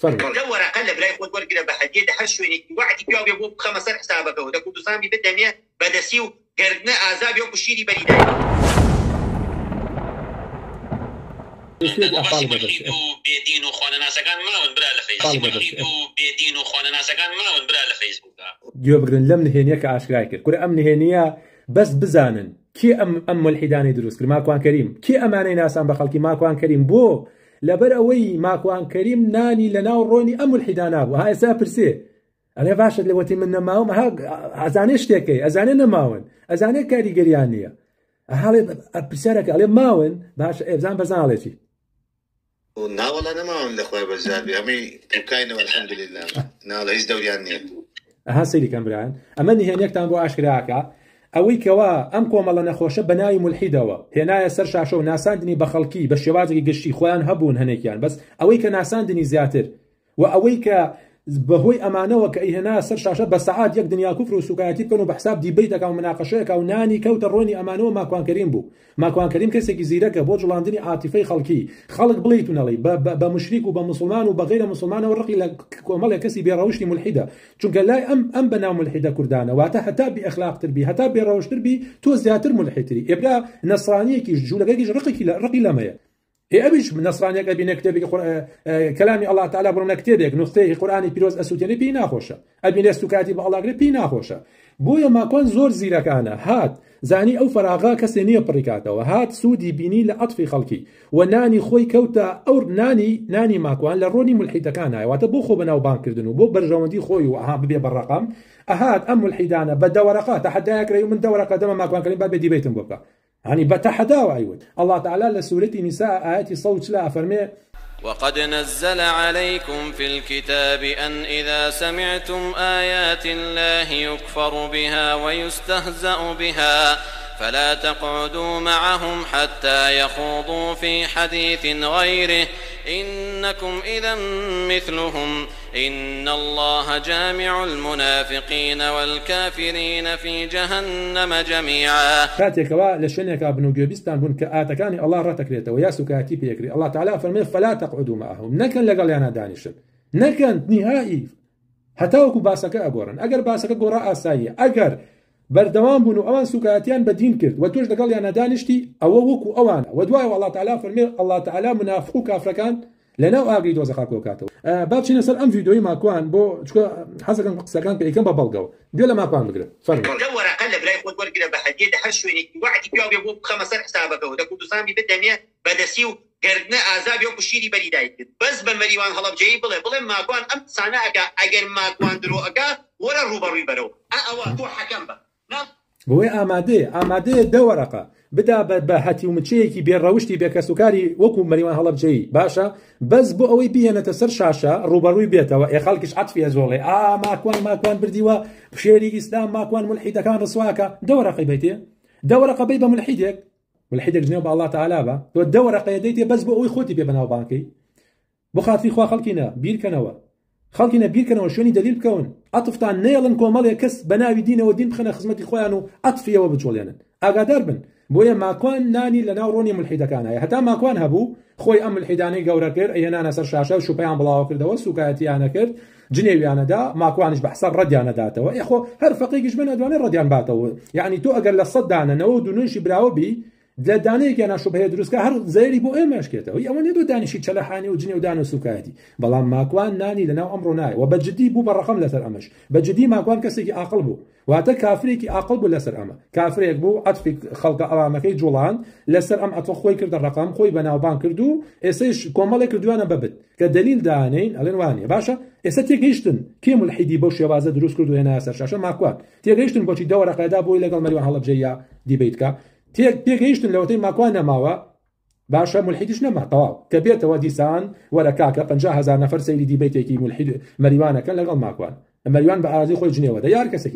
لو ورقه لبراي خود ورقه بحديه ده حشوني وعدي بيو بيبو خمسة حسابك وده كنت سامي بدميه بدسيو قردنا عذاب يوم شيري بريداي بيدين وخوانا ناسكان ملون برا لفيسبوك بيدين وخوانا ناسكان ملون برا لفيسبوك جوبرن لم نهينيا كاشرايك كل ام نهينيا بس بزانن كي ام الحيداني دروس كل ماكوان كريم كي اماني ناسان بخلكي ماكوان كريم بو لبر اوي ماكوان كريم ناني لناو روني ام الحيدانا بو هاي سابرسي انا فاشد لوتي من ماهم ها ازاني اشتكي ازاني نماون ازاني كاري غريانيه هاي برسالك على ماون باش ابزان بزالتي نا والله انا ما عم اخوي بزابي امي كاينه والحمد لله نا لا دوريانيه ها سيدي كامبران امني هنيك تان بو اشكراكا اوي كوا ام كومل نخوشه بناي ملحدوا هنا سر شاشو ناساندني بخلقي بشوازي قشي خوان هبون هنيك بس اوي كناساندني زياتر واوي ك بهوي امانه وكاي هنا سر شاشه بساعات يك دنيا كفر وسكاياتي كانوا بحساب دي بيتك او مناقشتك او ناني كوتروني امانه ما كان كريم بو ما كان كريم كسي زيرك بو جلاندني عاطفي خلقي خلق بليتونالي بمشرك وبمسلمان وبغير مسلمان والرقي كمال كسي بيروشني ملحده چونك لا ام بنا ملحده كردانه واتا حتى باخلاق تربي حتى بيروش تربي تو زياتر ملحدري ابدا نصرانيه كي جولك رقي لما ابيش نصرانيك ابي نكتبك كلامي الله تعالى برم نكتبك نقطه قراني بيروز اسوتيني بي ناخوشه ابي نستو كاتب الله غير بي ناخوشه بويا ما كون زور زيرك انا هات زاني او فراغا كسنيه بريكاته وهات سودي بيني لاطفي خلقي وناني خوي كوتا او ناني ما كون لروني ملحده كان هاي وتبوخو بناو بانكردنو بو برجوندي خوي وها ببي بالرقم اهات ام الحيدانه بدا ورقات حداك من دورقه دم ما كون كلمه بعد بدي بيتم بقى يعني بتحداوا أيوة الله تعالى لسورة نساء آيات صوت لا فرمي وقد نزل عليكم في الكتاب أن إذا سمعتم آيات الله يكفر بها ويستهزأ بها فلا تقعدوا معهم حتى يخوضوا في حديث غيره إنكم إذا مثلهم إن الله جامع المنافقين والكافرين في جهنم جميعا كاتيك لشنك ابن جوبستان بن كاتكاني الله رتكريته وياسو كاتي بيكري الله تعالى فرمي فلا تقعدوا معهم نكن لقال انا دانشن نكن نهائي هتاوكو باسك اغورن اگر باسك غورا اساي اگر بردوام بنو اوان سكاتيان بدين كرد وتوش لقال انا دانشتي او وكو اوان ودواي والله تعالى فرمي الله تعالى منافقو كافركان لنا اغري دوز خاكو كاتو بابشي نسال ام فيديوي ما كوان بو حسكن قسكان كيكن ببلغو بيلا ما كوان بقرا فرق دور قلب راي خود ورقه بحديه حشوني وعدي بيو بيبو خمسة حسابك وده كنت سامي بدميه بدسيو قردنا عذاب يوم شيري بريداي بس بالمريوان هلب جاي بلا ما كوان ام ساناك اگر ما كوان درو اكا ولا روبروي برو او تو حكم با بوي اماده دورقه بدا بهاتي ومتشيكي بين روشتي بكسكاري وكو مريوان هلب جاي باشا بس بو اوي بينا تسر شاشه روبروي بيتا ويا خلقش عطفي زولي ما كوان برديوا بشيري اسلام ما كوان ملحد كان رسواكا دورقه بيتي دورقه بيبه ملحدك جنوب الله تعالى با دورقه يديتي بس بو اوي خوتي بيبناو بانكي بخات في خوا خلقنا بيركنوا خلقنا بيركنوا شوني دليل بكون عطفتان نيلن كومال كس بناوي دين ودين بخنا خدمتي خوانو عطفيه وبجوليان اقادر بن بويا ما كان ناني لنا روني ملحده كان هي حتى ما كان هبو خوي ام الحيداني قوركر اي انا سر شاشه وشو بيان بلاو كردو سوكاتي انا كرد جنيوي انا دا ما كانش بحسب ردي انا داته يا اخو هر فقيقش بن ادوان رديان باتو يعني تو اقل الصد انا نود ونشي براوبي دانيك انا شبهه دروس هر زيري بو ايماش كيته وي اول يدو داني شي تشلحاني وجني ودانو سوكاتي بلا ما كان ناني لنا امر ناي وبجدي بو بالرقم لسر امش بجدي ما كان كسي اقلبو واتا كافريكي اقلبو لسر اما كافريك بو عطفي خلق امامك جولان لسر ام عطف خوي كرد الرقم خوي بناو بان كردو اسيش كومال كردو انا ببت كدليل دانين الانواني باشا استيكيشتن كيم الحدي بوش يوازه دروس كردو هنا سر شاشه ما كان تيغيشتن بوشي دور قاعده بو لقال مريوان هلا بجيا دي بيتكا تيجيشتن لو تي ما كان ماوا باشا ملحدش نما طواو كبيرته وديسان ولا كاكا 50000 نفر سيدي دي بيتي كي ملحد مريوان كان لقال ما كان مريوان بعازي خوي جنيه ودا يار كسكيت